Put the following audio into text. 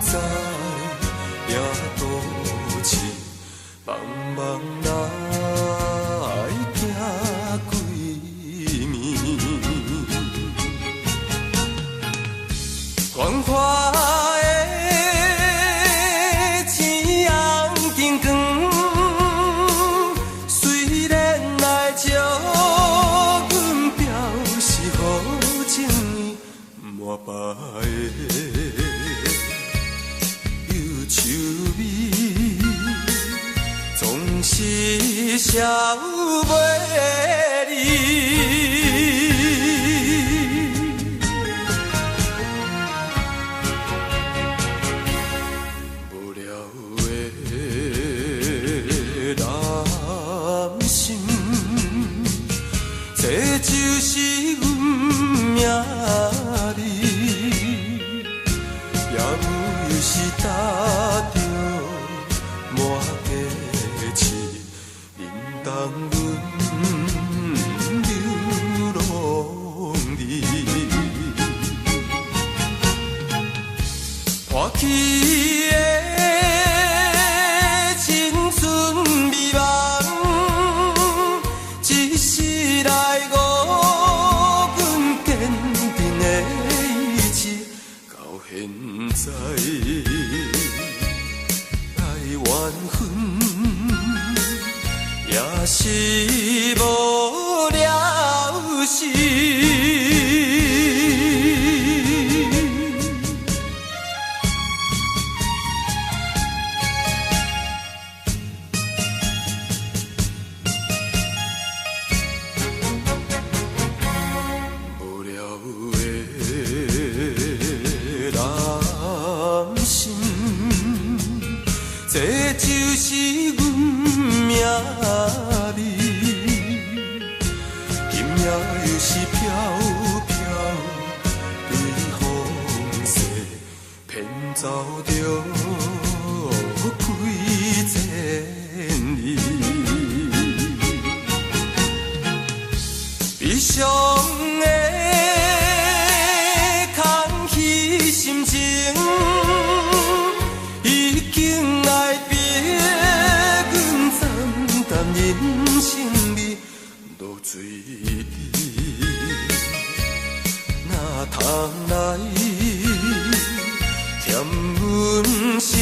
知也都市茫茫来行几暝，光花的青红金光，虽然来照阮表示好情意，满腹的忧愁味，总是消袂离。无聊的男心，这就是阮命里，也有时搭着满地市，忍当阮流浪里，破去的青春美梦，一世来误阮坚定的意志，到现在爱缘分，也是无了时。无聊的男心，这就是阮命里，今夜又是飘飘对风势，骗走着几千里。悲伤的空虚心情，已经来逼阮惨淡人生味，落水里哪通来添阮心？